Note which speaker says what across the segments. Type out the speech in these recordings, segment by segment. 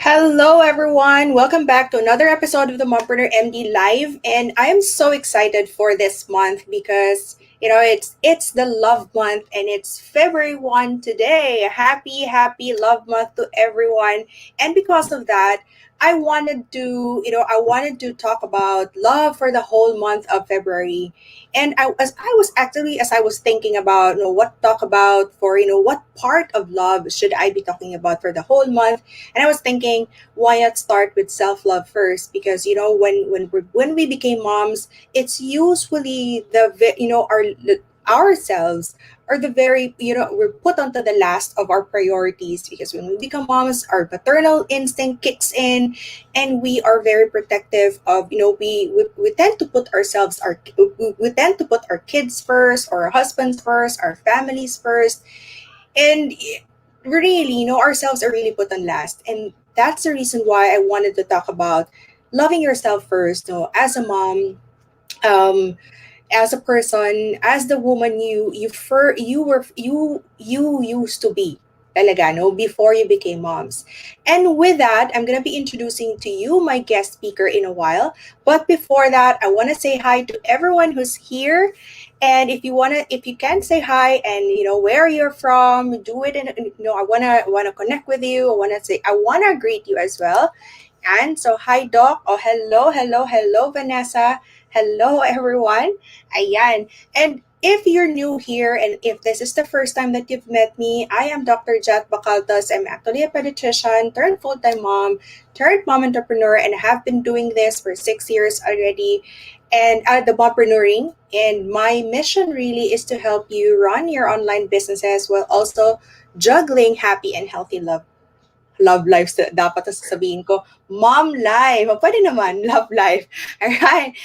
Speaker 1: Hello, everyone. Welcome back to another episode of the Mompreneur MD Live, and I am so excited for this month because it's the love month and it's February 1 today. Happy love month to everyone, and because of that, I wanted to talk about love for the whole month of February. And as I was thinking about what talk about for what part of love should I be talking about for the whole month, and I was thinking, why not start with self love first? Because when we became moms, it's usually ourselves are the very we're put onto the last of our priorities, because when we become moms, our paternal instinct kicks in, and we are very protective of we tend to put we tend to put our kids first, or our husbands first, our families first, and really, ourselves are really put on last. And that's the reason why I wanted to talk about loving yourself first, as a mom, um, as a person, as the woman you used to be. Talaga, no, before you became moms. And with that, I'm gonna be introducing to you my guest speaker in a while. But before that, I wanna say hi to everyone who's here. And if you can say hi and where you're from, do it. And I wanna connect with you. I wanna greet you as well. And so, hi, Doc. Oh, hello, Vanessa. Hello, everyone. Ayan. And if you're new here and if this is the first time that you've met me, I am Dr. Jat Bacaltas. I'm actually a pediatrician, turned full-time mom, turned mom entrepreneur, and have been doing this for 6 years already. And the mompreneuring. And my mission really is to help you run your online businesses while also juggling happy and healthy love life, dapat na sasabihin ko, mom life. O, pwede naman, love life. Alright?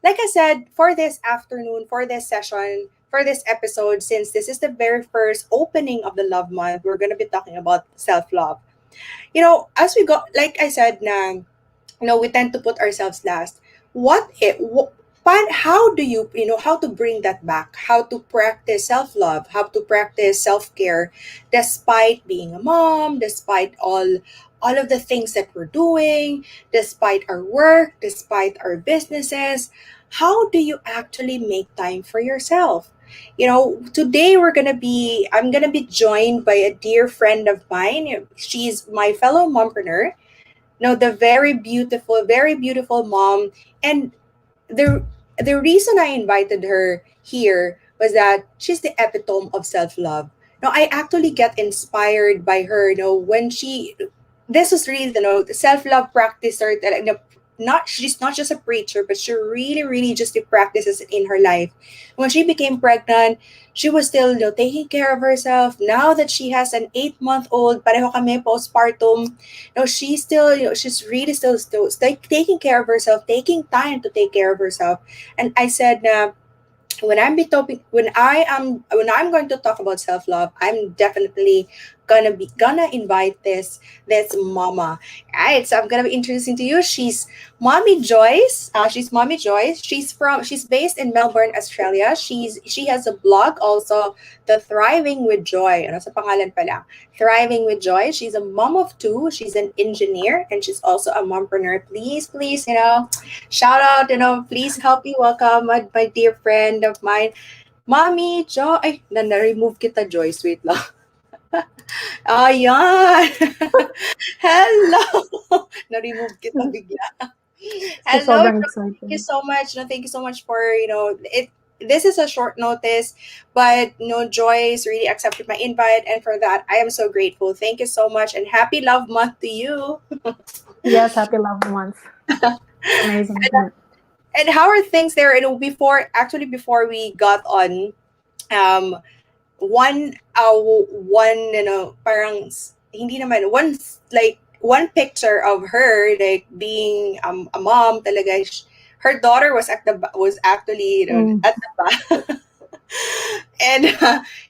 Speaker 1: Like I said, for this afternoon, for this session, for this episode, since this is the very first opening of the love month, we're going to be talking about self-love. As we go, like I said, we tend to put ourselves last. But how do how to bring that back? How to practice self-love? How to practice self-care, despite being a mom, despite all of the things that we're doing, despite our work, despite our businesses. How do you actually make time for yourself? Today I'm gonna be joined by a dear friend of mine. She's my fellow mompreneur. No, the very beautiful mom. And the the reason I invited her here was that she's the epitome of self-love. No, I actually get inspired by her, when she this was really, the self-love practicer that, not she's not just a preacher, but she really, really just practices it in her life. When she became pregnant, she was still, taking care of herself. Now that she has an 8-month old, pareho kami postpartum, she's really still taking care of herself, taking time to take care of herself. And I said na, when I'm going to talk about self-love, I'm definitely gonna invite this mama. Right, so I'm gonna be introducing to you. She's Mommy Joyce. She's Mommy Joyce. She's based in Melbourne, Australia. She has a blog also, the Thriving with Joy. Ano sa pangalan pala? Thriving with Joy. She's a mom of two. She's an engineer, and she's also a mompreneur. Please, shout out, please help me welcome my dear friend of mine, Mommy Joy. Ay, na-remove kita, Joyce. Wait lang. Ayan. Hello. Na-remove kita bigla.
Speaker 2: Kasi
Speaker 1: Hello,
Speaker 2: sobrang
Speaker 1: Joy. Thank you
Speaker 2: excited.
Speaker 1: so much. No, thank you so much for, it. This is a short notice, but Joyce really accepted my invite, and for that, I am so grateful. Thank you so much, and happy Love Month to you.
Speaker 2: Yes, happy love month. Amazing, isn't it?
Speaker 1: And how are things there? Before we got on, um, one parang hindi naman one picture of her, like being a mom talaga. Her daughter was actually
Speaker 2: Mm.
Speaker 1: at the back. And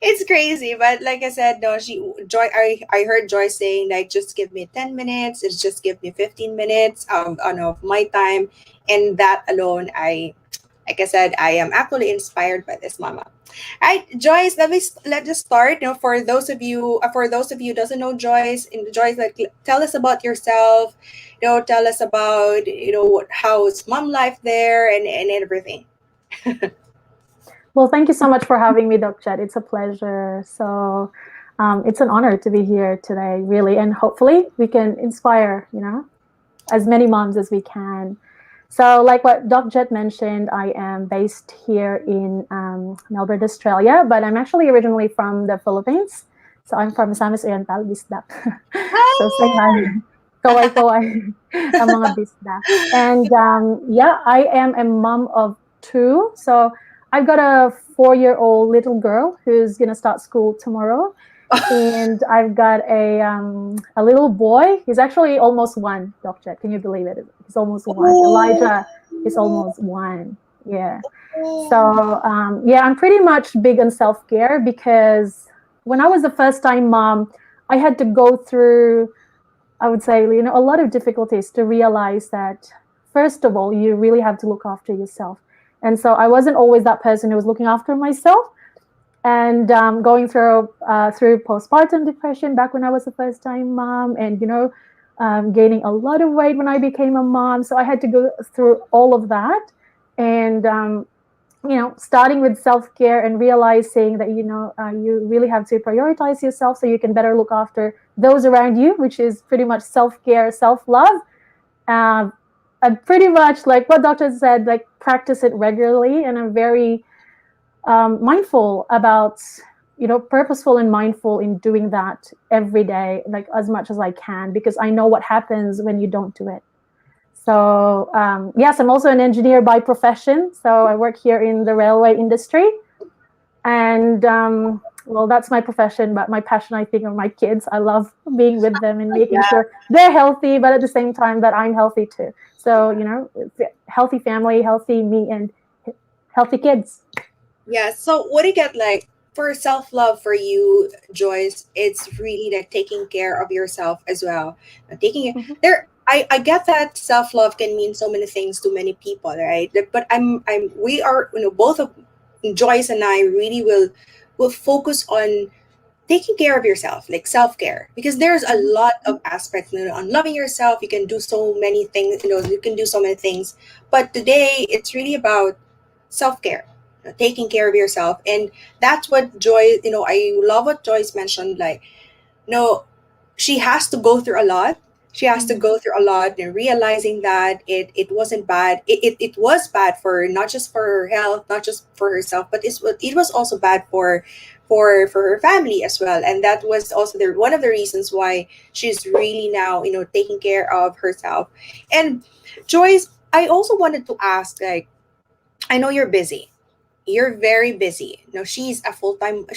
Speaker 1: it's crazy, but like I said, no, I heard Joy saying, like, just give me 10 minutes, it's just give me 15 minutes of my time. And that alone, Like I said, I am actually inspired by this mama. All right, Joyce, let us start. For those of you who doesn't know Joyce, Joyce, like tell us about yourself. Tell us about how's mom life there and everything.
Speaker 2: Well, thank you so much for having me, Doc Chet. It's a pleasure. So it's an honor to be here today, really. And hopefully we can inspire, as many moms as we can. So like what Doc Jet mentioned, I am based here in Melbourne, Australia, but I'm actually originally from the Philippines. So I'm from Misamis Oriental, Bisdak. So say hi. Kaway-kaway ang mga bisda. And yeah, I am a mom of two. So I've got a 4-year-old little girl who's going to start school tomorrow. And I've got a little boy. He's actually almost one, Doc Jet. Can you believe it? He's almost one. Elijah is almost one. Yeah. So yeah, I'm pretty much big on self-care because when I was the first time mom, I had to go through, I would say, a lot of difficulties to realize that, first of all, you really have to look after yourself. And so I wasn't always that person who was looking after myself, and going through postpartum depression back when I was a first time mom, and gaining a lot of weight when I became a mom. So I had to go through all of that, and starting with self-care and realizing that you really have to prioritize yourself so you can better look after those around you, which is pretty much self-care, self-love. And pretty much like what doctor said, like practice it regularly, and I'm very mindful about, purposeful and mindful in doing that every day, like as much as I can, because I know what happens when you don't do it. So yes, I'm also an engineer by profession. So I work here in the railway industry, and well, that's my profession, but my passion, I think, are my kids. I love being with them and making sure they're healthy, but at the same time that I'm healthy too. So, healthy family, healthy me, and healthy kids.
Speaker 1: Yeah. So what do you get like for self love for you, Joyce? It's really like taking care of yourself as well. Taking it there. I get that self love can mean so many things to many people, right? But we are both of Joyce and I really will focus on taking care of yourself, like self care, because there's a lot of aspects on loving yourself. You can do so many things. You can do so many things. But today it's really about self care, taking care of yourself, and that's what Joy. I love what Joyce mentioned. Like, no, she has to go through a lot. She has to go through a lot and realizing that it wasn't bad. It was bad for not just for her health, not just for herself, but it was also bad for her family as well. And that was also one of the reasons why she's really now taking care of herself. And Joyce, I also wanted to ask, like, I know you're busy, you're very busy. No, she has a full-time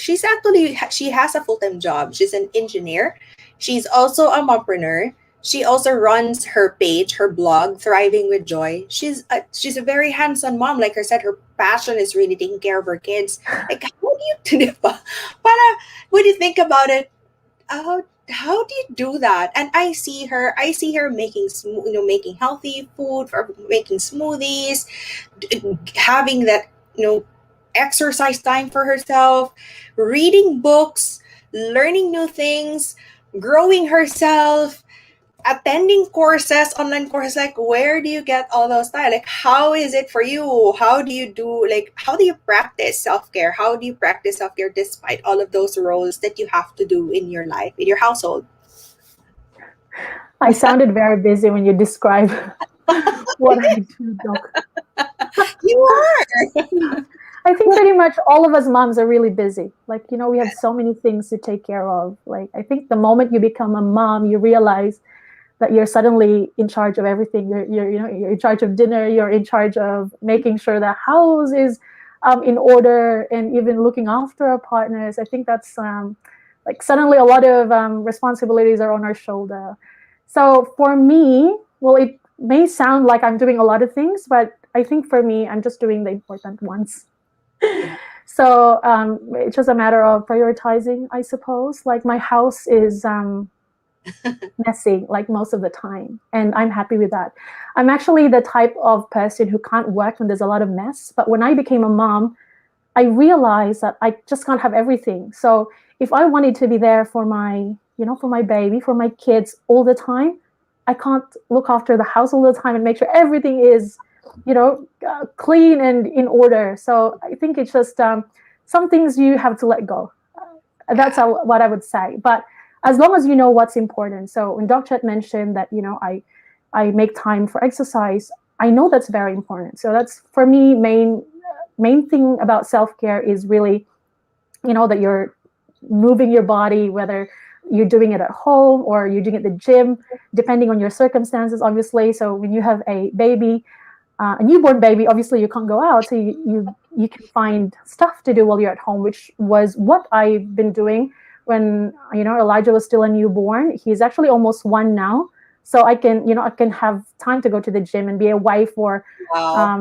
Speaker 1: job. She's an engineer. She's also a mompreneur. She also runs her page, her blog, Thriving with Joy. She's a very hands-on mom. Like I said, her passion is really taking care of her kids. Like, how do you do it? Para, when you think about it, how do you do that? And I see her making making healthy food, or making smoothies, having that exercise time for herself, reading books, learning new things, growing herself, attending courses, online courses. Like, where do you get all those time? Like, how is it for you? How do you practice self-care? How do you practice self-care despite all of those roles that you have to do in your life, in your household?
Speaker 2: I sounded very busy when you describe what I do, Doc.
Speaker 1: You are.
Speaker 2: I think pretty much all of us moms are really busy. Like, we have so many things to take care of. Like, I think the moment you become a mom, you realize that you're suddenly in charge of everything. You're in charge of dinner. You're in charge of making sure the house is in order, and even looking after our partners. I think that's like suddenly a lot of responsibilities are on our shoulder. So for me, well, it may sound like I'm doing a lot of things, but I think for me, I'm just doing the important ones. So it's just a matter of prioritizing, I suppose. Like, my house is messy like most of the time, and I'm happy with that. I'm actually the type of person who can't work when there's a lot of mess, but when I became a mom, I realized that I just can't have everything. So if I wanted to be there for my, for my baby, for my kids all the time, I can't look after the house all the time and make sure everything is, clean and in order. So I think it's just some things you have to let go. That's
Speaker 1: Yeah.
Speaker 2: what I would say. But as long as you know what's important. So when Dr. Chet mentioned that, I make time for exercise, I know that's very important. So that's for me main thing about self-care is really, that you're moving your body, whether you're doing it at home or you're doing it at the gym, depending on your circumstances, obviously. So when you have a baby, a newborn baby, obviously you can't go out, so you can find stuff to do while you're at home, which was what I've been doing when Elijah was still a newborn. He's actually almost 1 now, so I can have time to go to the gym and be away for
Speaker 1: Wow.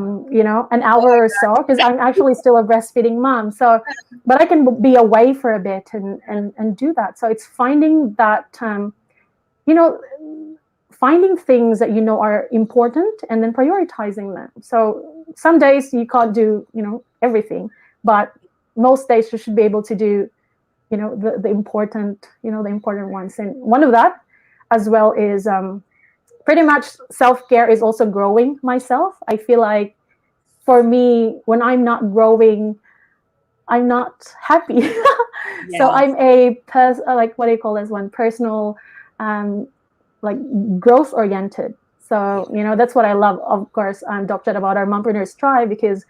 Speaker 2: an
Speaker 1: Oh
Speaker 2: hour or so, because I'm actually still a breastfeeding mom. So, but I can be away for a bit and do that. So it's finding that you know finding things that are important and then prioritizing them. So some days you can't do everything, but most days you should be able to do the important the important ones. And one of that as well is pretty much self-care is also growing myself. I feel like for me, when I'm not growing, I'm not happy. So
Speaker 1: yeah.
Speaker 2: I'm like, what do you call this one, personal um, like growth oriented. So that's what I love, of course, Dr. about our Mompreneurs Tribe, because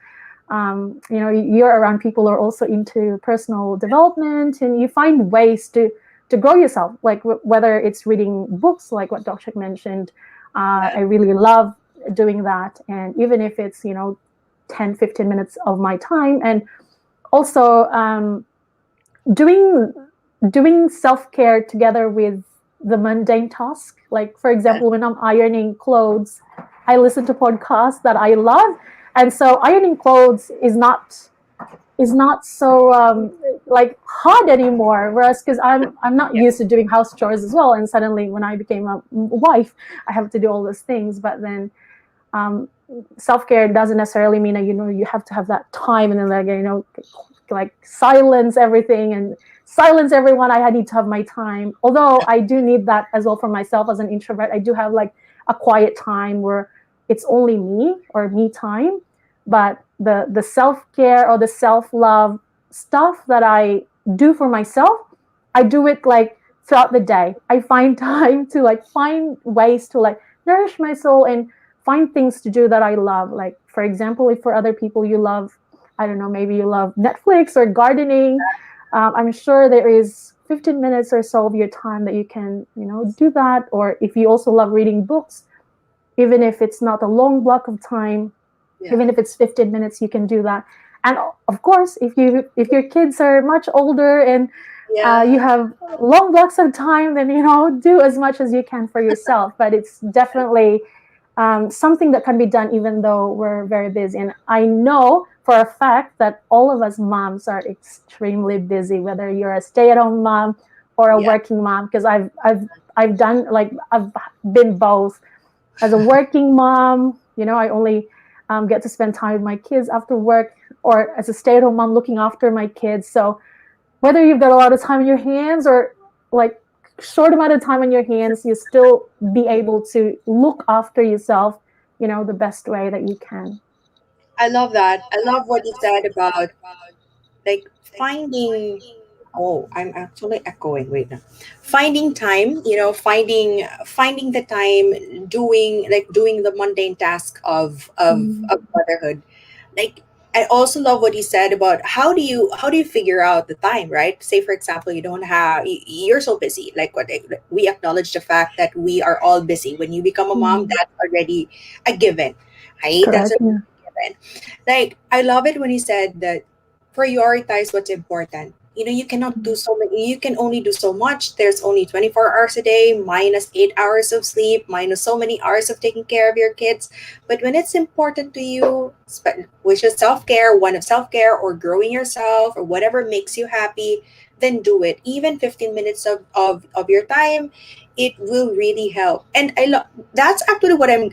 Speaker 2: you're around people who are also into personal development, and you find ways to grow yourself, like whether it's reading books like what Dr. mentioned.
Speaker 1: Yeah.
Speaker 2: I really love doing that, and even if it's 10-15 minutes of my time. And also doing self-care together with the mundane task. Like, for example, when I'm ironing clothes, I listen to podcasts that I love. And so ironing clothes is not so like hard anymore. Whereas, because I'm not
Speaker 1: Yeah.
Speaker 2: used to doing house chores as well, and suddenly when I became a wife, I have to do all those things. But then um, self-care doesn't necessarily mean that you have to have that time and then like silence everything and silence everyone. I need to have my time, although I do need that as well for myself. As an introvert, I do have like a quiet time where it's only me or me time. But the self-care or the self-love stuff that I do for myself, I do it like throughout the day. I find time to like find ways to like nourish my soul and find things to do that I love. Like, for example, if for other people you love, I don't know, maybe you love Netflix or gardening, I'm sure there is 15 minutes or so of your time that you can, do that. Or if you also love reading books, even if it's not a long block of time,
Speaker 1: Yeah.
Speaker 2: even if it's 15 minutes, you can do that. And of course, if your kids are much older and you
Speaker 1: Yeah.
Speaker 2: have long blocks of time, then do as much as you can for yourself. But it's definitely something that can be done even though we're very busy. And I know for a fact that all of us moms are extremely busy, whether you're a stay-at-home mom or a
Speaker 1: Yeah.
Speaker 2: working mom. Because I've done, like, I've been both. As a working mom, I only get to spend time with my kids after work, or as a stay-at-home mom looking after my kids. So whether you've got a lot of time in your hands or like short amount of time on your hands, you still be able to look after yourself, the best way that you can.
Speaker 1: I love that. I love what you said about like finding. Oh, I'm actually echoing. Wait now. Finding time, finding the time, doing the mundane task of
Speaker 2: Mm,
Speaker 1: motherhood. Like, I also love what you said about how do you figure out the time, right? Say for example, you don't have you're so busy. Like, we acknowledge the fact that we are all busy. When you become a mom,
Speaker 2: mm,
Speaker 1: that's already a given, right? That's
Speaker 2: correct.
Speaker 1: already
Speaker 2: Yeah.
Speaker 1: a given. Like, I love it when you said that prioritize what's important. You cannot do
Speaker 2: Mm,
Speaker 1: so many, you can only do so much. There's only 24 hours a day, minus 8 hours of sleep, minus so many hours of taking care of your kids. But when it's important to you, which is self care, one of self care or growing yourself or whatever makes you happy, then do it. Even 15 minutes of your time, it will really help. And that's actually what I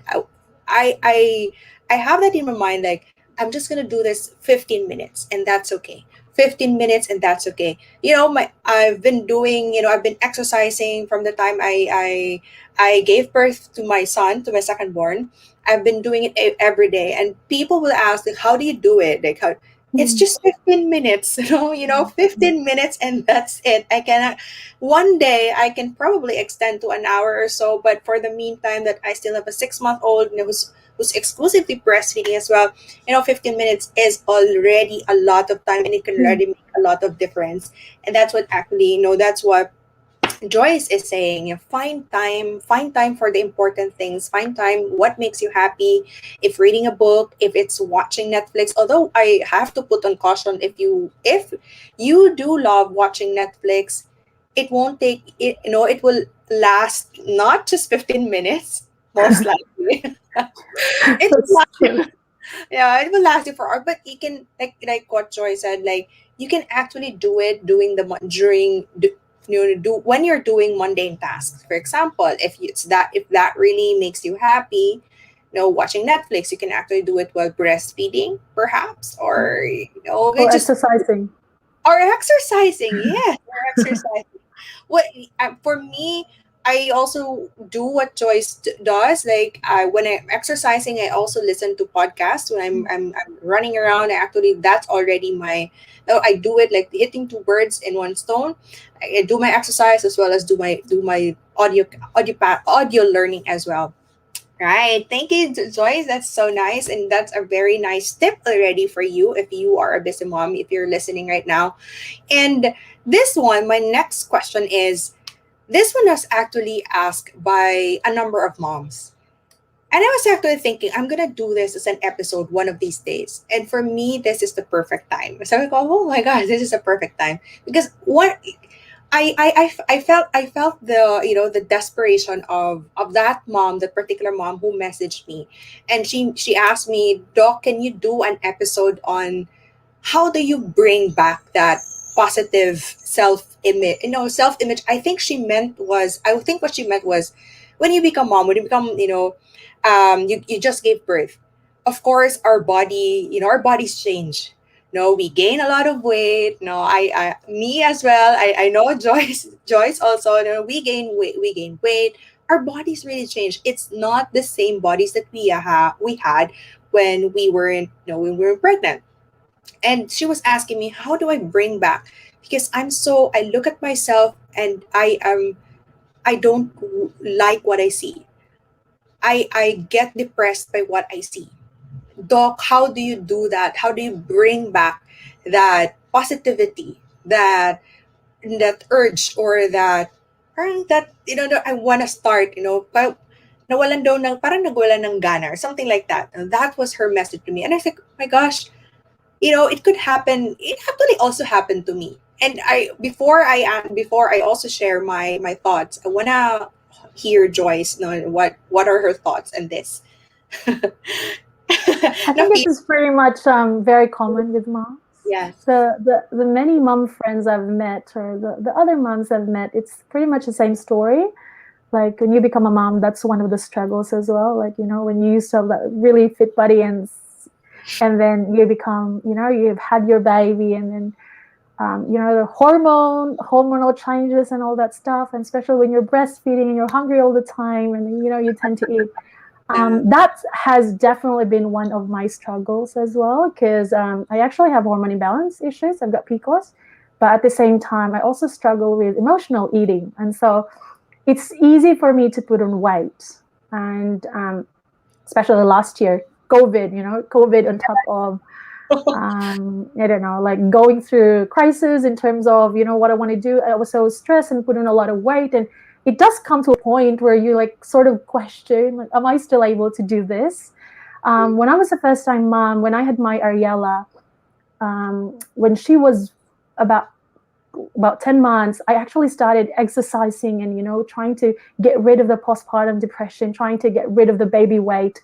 Speaker 1: I I have that in my mind. Like, I'm just gonna do this 15 minutes, and that's okay. 15 minutes, and that's okay. I've been doing. I've been exercising from the time I gave birth to my son, to my second born. I've been doing it every day, and people will ask, like, how do you do it? Like, how? It's
Speaker 2: Mm.
Speaker 1: just 15 minutes, 15 minutes, and that's it. I cannot. One day I can probably extend to an hour or so, but for the meantime, that I still have a 6 month old, who's exclusively breastfeeding as well. 15 minutes is already a lot of time, and it can
Speaker 2: Mm.
Speaker 1: already make a lot of difference. And that's what actually, that's what Joyce is saying. Find time for the important things. Find time what makes you happy. If reading a book, if it's watching Netflix. Although I have to put on caution, if you do love watching Netflix, it won't take it. It will last not just 15 minutes, most likely. It will
Speaker 2: That's
Speaker 1: last
Speaker 2: true.
Speaker 1: you. Yeah, it will last you for hours. But you can, like what Joy said, like, you can actually do it doing the mon- during do, do when you're doing mundane tasks. For example, if that really makes you happy, watching Netflix, you can actually do it while breastfeeding, perhaps, or
Speaker 2: Or
Speaker 1: just
Speaker 2: exercising.
Speaker 1: or exercising. Yes, or exercising. What For me, I also do what Joyce does. Like, when I'm exercising, I also listen to podcasts. When I'm running around, that's already my. No, I do it like hitting two birds in one stone. I do my exercise as well as do my audio learning as well. Right. Thank you, Joyce. That's so nice. And that's a very nice tip already for you if you are a busy mom, if you're listening right now. And this one, my next question is, this one was actually asked by a number of moms. And I was actually thinking, I'm going to do this as an episode one of these days. And for me, this is the perfect time. So I go, oh my God, this is a perfect time. Because what I felt the desperation of that mom, that particular mom who messaged me. And she asked me, Doc, can you do an episode on how do you bring back that positive self-image? Self-image. I think what she meant was, when you become mom, when you become, you just gave birth. Of course, our bodies change. No, we gain a lot of weight. No, me as well. I know Joyce also. We gain weight. Our bodies really change. It's not the same bodies that we had when we were pregnant. And she was asking me, how do I bring back? Because I look at myself, and I don't like what I see. I get depressed by what I see. Doc, how do you do that? How do you bring back that positivity, that urge, or that parang that that I want to start, nawalan daw ng parang nawalan ng gana, or something like that. And that was her message to me. And I said, oh my gosh, it could happen. It actually also happened to me. And before I also share my thoughts, I wanna hear Joyce know what are her thoughts on this.
Speaker 2: I
Speaker 1: No,
Speaker 2: think this is pretty much very common with moms.
Speaker 1: yes.
Speaker 2: The many mom friends I've met, or the other moms I've met, it's pretty much the same story. Like, when you become a mom, that's one of the struggles as well. Like, when you used to have that really fit body, and then you become, you've had your baby, and then the hormonal changes and all that stuff, and especially when you're breastfeeding and you're hungry all the time, and then you tend to eat.
Speaker 1: Yeah.
Speaker 2: That has definitely been one of my struggles as well, because I actually have hormone imbalance issues. I've got PCOS, but at the same time, I also struggle with emotional eating, and so it's easy for me to put on weight. And especially last year, COVID on top of I don't know, like going through crisis in terms of what I want to do. I was so stressed and put on a lot of weight, and it does come to a point where you like sort of question, like, am I still able to do this? When I was a first time mom, when I had my Ariella, when she was about 10 months, I actually started exercising and trying to get rid of the postpartum depression, trying to get rid of the baby weight.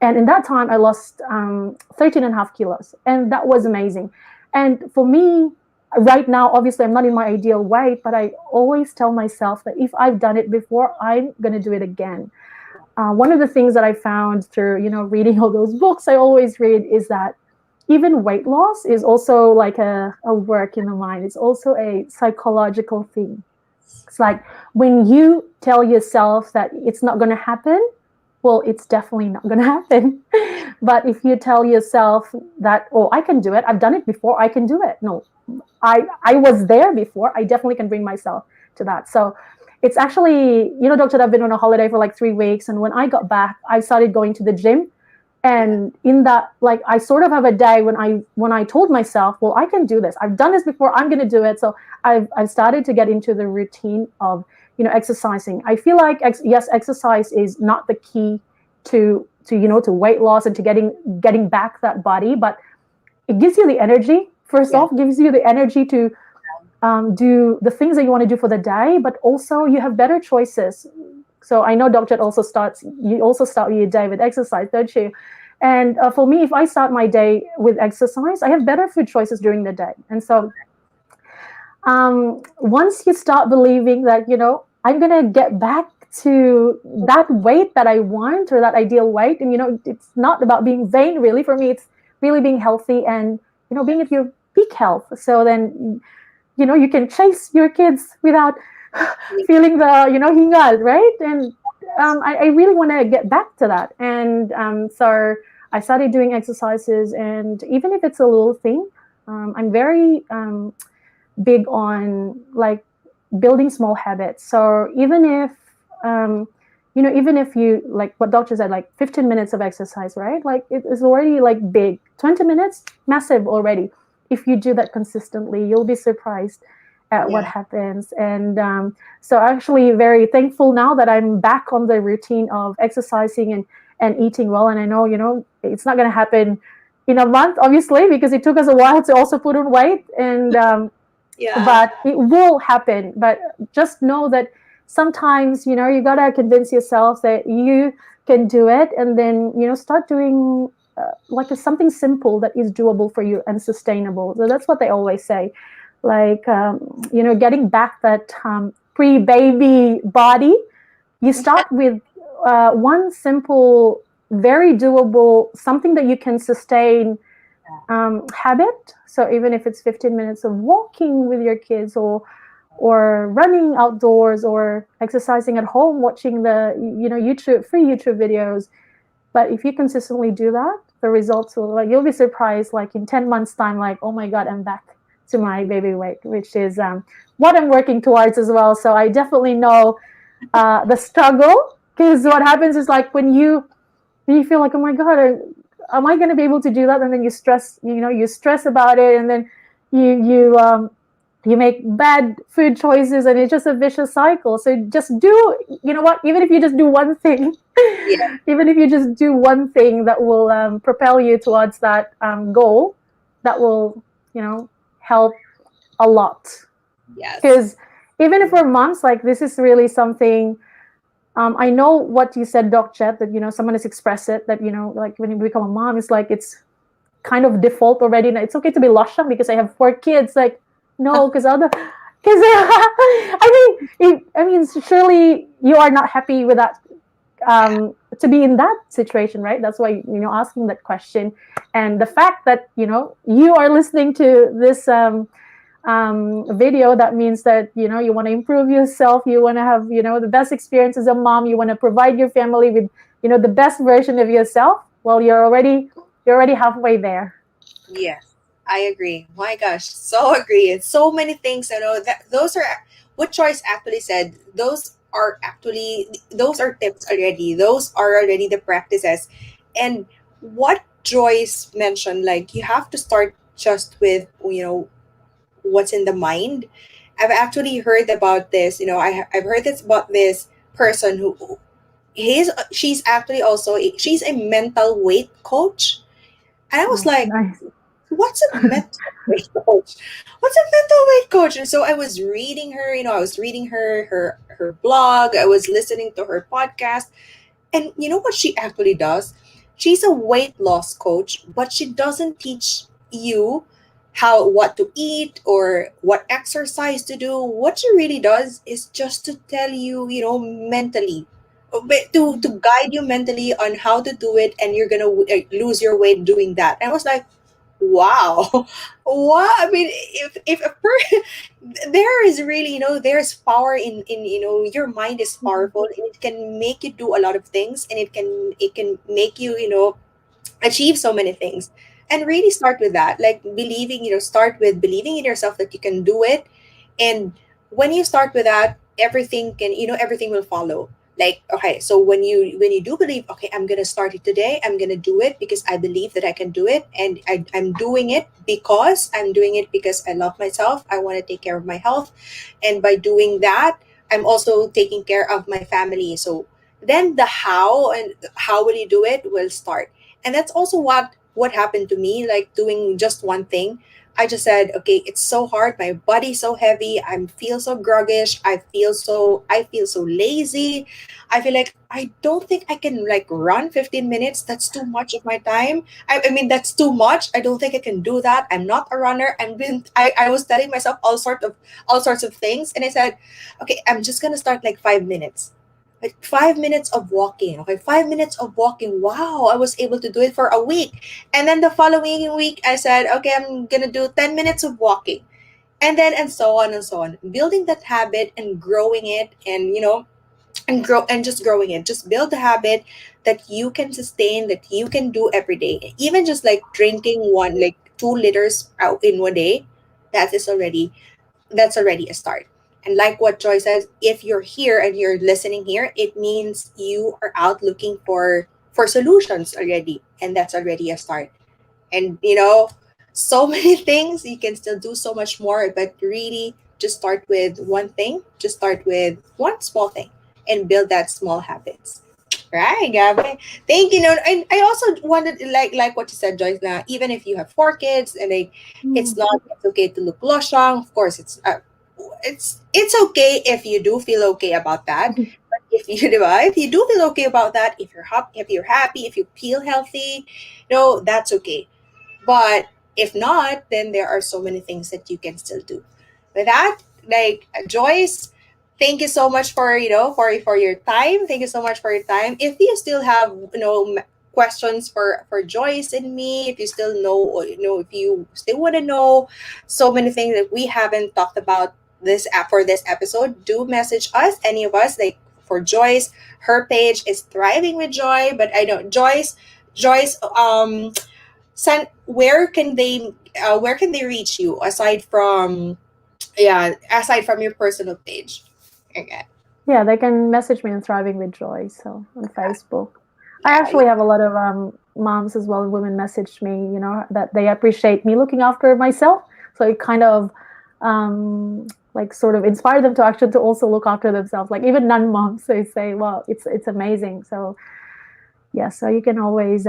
Speaker 2: And in that time, I lost 13 and a half kilos, and that was amazing. And for me, right now, obviously, I'm not in my ideal weight, but I always tell myself that if I've done it before, I'm going to do it again. One of the things that I found through, reading all those books I always read is that even weight loss is also like a work in the mind. It's also a psychological thing. It's like when you tell yourself that it's not going to happen, well, it's definitely not going to happen. But if you tell yourself that, oh, I can do it, I've done it before, I can do it. No, I was there before. I definitely can bring myself to that. So it's actually, Doctor, I've been on a holiday for like 3 weeks. And when I got back, I started going to the gym. And in that, like, I sort of have a day when I told myself, well, I can do this. I've done this before. I'm going to do it. So I've started to get into the routine of, exercising. I feel like, yes, exercise is not the key to weight loss and to getting back that body, but it gives you the energy. First
Speaker 1: Yeah.
Speaker 2: off, gives you the energy to do the things that you want to do for the day, but also you have better choices. So I know Dr. You also start your day with exercise, don't you? And for me, if I start my day with exercise, I have better food choices during the day. And so once you start believing that, I'm going to get back to that weight that I want or that ideal weight, and, it's not about being vain, really. For me, it's really being healthy and, being at your peak health. So then, you can chase your kids without feeling the, hingal, right? And I really want to get back to that. And so I started doing exercises, and even if it's a little thing, I'm very big on like building small habits. So even if you, like what doctor said, like 15 minutes of exercise, right? Like it is already like big. 20 minutes, massive already. If you do that consistently, you'll be surprised at what
Speaker 1: Yeah.
Speaker 2: happens. And so actually very thankful now that I'm back on the routine of exercising and eating well. And I know, it's not going to happen in a month, obviously, because it took us a while to also put on weight. And
Speaker 1: Yeah.
Speaker 2: but it will happen. But just know that sometimes, you gotta convince yourself that you can do it, and then start doing like something simple that is doable for you and sustainable. So that's what they always say, like getting back that pre-baby body. You start with one simple, very doable, something that you can sustain habit. So even if it's 15 minutes of walking with your kids, or running outdoors, or exercising at home, watching the free YouTube videos. But if you consistently do that, the results will, like, you'll be surprised, like in 10 months time, like, oh my god, I'm back to my baby weight, which is what I'm working towards as well. So I definitely know the struggle, because what happens is, like, when you feel like, oh my god, am I going to be able to do that? And then you stress about it, and then you make bad food choices, and it's just a vicious cycle. So just do, what, even if you just do one thing,
Speaker 1: Yeah.
Speaker 2: even if you just do one thing that will propel you towards that goal, that will, help a lot.
Speaker 1: Yes.
Speaker 2: Because even if we're moms, like, this is really something. I know what you said, Doc Chet, that someone has expressed it, that like when you become a mom, it's like it's kind of default already. It's okay to be loshang because I have 4 kids. Like, no, because I mean, surely you are not happy with that, to be in that situation, right? That's why asking that question. And the fact that you are listening to this video, that means that you want to improve yourself, you want to have the best experience as a mom, you want to provide your family with the best version of yourself. Well, you're already halfway there.
Speaker 1: Yes, I agree. My gosh, so agree. It's so many things. That those are what Joyce actually said. Those are tips already. Those are already the practices, and what Joyce mentioned, like you have to start just with what's in the mind. I've actually heard about this. I've heard this about this person who she's actually also she's a mental weight coach, and I was
Speaker 2: Oh,
Speaker 1: like,
Speaker 2: nice.
Speaker 1: what's a mental weight coach? What's a mental weight coach? And so I was reading her, I was reading her blog, I was listening to her podcast, and you know what she actually does? She's a weight loss coach, but she doesn't teach you how what to eat or what exercise to do. What she really does is just to tell you, mentally, but to guide you mentally on how to do it, and you're gonna lose your weight doing that. And I was like, wow. Wow. I mean, if there is really, there's power in, your mind is powerful, and it can make you do a lot of things, and it can make you, achieve so many things. And really start with that, like believing, start with believing in yourself that you can do it. And when you start with that, everything can, everything will follow. Like, okay, so when you do believe, okay, I'm gonna start it today, I'm gonna do it because I believe that I can do it, and I'm doing it because I love myself, I want to take care of my health. And by doing that, I'm also taking care of my family. So then the how, and how will you do it, will start. And that's also what happened to me, like doing just one thing. I just said, okay, it's so hard, my body's so heavy, I feel so groggish, I feel so lazy. I feel like I don't think I can like run 15 minutes. That's too much of my time. I mean, that's too much. I don't think I can do that. I'm not a runner. I was telling myself all sorts of things, and I said, okay, I'm just gonna start like 5 minutes, like 5 minutes of walking. Okay, 5 minutes of walking. Wow, I was able to do it for a week. And then the following week, I said, okay, I'm gonna do 10 minutes of walking. And so on and so on. Building that habit and growing it, and just growing it. Just build the habit that you can sustain, that you can do every day. Even just like drinking 2 liters out in one day, that is already that's already a start. And like what Joy says, if you're here and you're listening here, it means you are out looking for solutions already, and that's already a start. And so many things, you can still do so much more, but really just start with one thing. Just start with one small thing and build that small habits. Right, Gabby. Thank you. No, and I also wanted, like what you said, Joyce. Now, even if you have 4 kids, and like, it's okay to look losyang. Of course, it's okay if you do feel okay about that. But if you do, if you do feel okay about that, if you're happy, if you feel healthy, that's okay. But if not, then there are so many things that you can still do. With that, like, Joyce, thank you so much for your time. Thank you so much for your time. If you still have questions for Joyce and me, if you still know, if you still want to know so many things that we haven't talked about this for this episode, do message us. Any of us, like for Joyce, her page is Thriving with Joy. But I know Joyce, where can they reach you aside from, yeah, aside from your personal page? Okay.
Speaker 2: Yeah, they can message me on Thriving with Joy, so on Facebook. I
Speaker 1: Yeah,
Speaker 2: actually have a lot of moms as well, women message me, that they appreciate me looking after myself. So it kind of like sort of inspire them to actually to also look after themselves. Like even non-moms, they say, well, it's amazing. So yeah, so you can always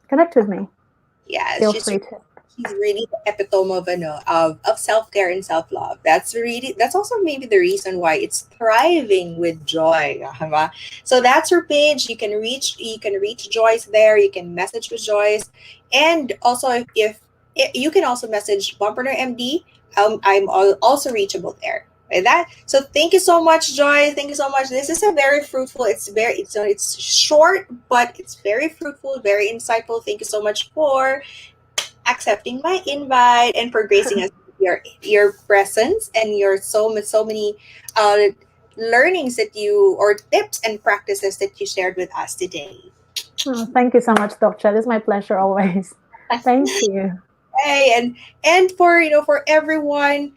Speaker 2: connect with me.
Speaker 1: yeah,
Speaker 2: Feel free to.
Speaker 1: she's really the epitome of self-care and self-love. That's also maybe the reason why it's Thriving with Joy. Diba? So that's her page. You can reach Joyce there. You can message with Joyce. And also, if you can also message Mompreneur MD, I'm also reachable there. With that, so thank you so much, Joy. Thank you so much. This is a very fruitful. It's short, but it's very fruitful, very insightful. Thank you so much for accepting my invite and for gracing us with your presence and your so many uh, learnings that you, or tips and practices that you shared with us today.
Speaker 2: Oh, thank you so much, Dr. It's my pleasure always. Thank you.
Speaker 1: Hey, and for everyone,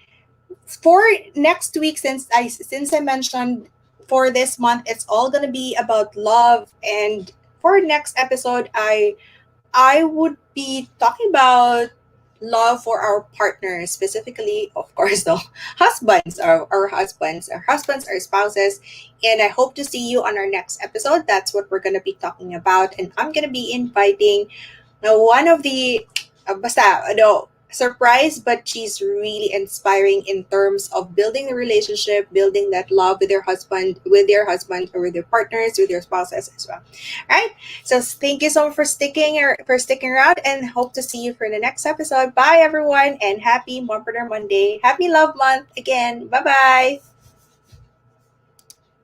Speaker 1: for next week, since I mentioned, for this month it's all gonna be about love. And for next episode, I would be talking about love for our partners, specifically, of course, though, husbands, our spouses. And I hope to see you on our next episode. That's what we're going to be talking about. And I'm going to be inviting one of the, basta, no, surprised, but she's really inspiring in terms of building the relationship, building that love with your husband, or with your partners, with your spouses as well. All right. So thank you so much for sticking around, and hope to see you for the next episode. Bye everyone, and happy Mompreneur Monday. Happy Love Month again. Bye bye.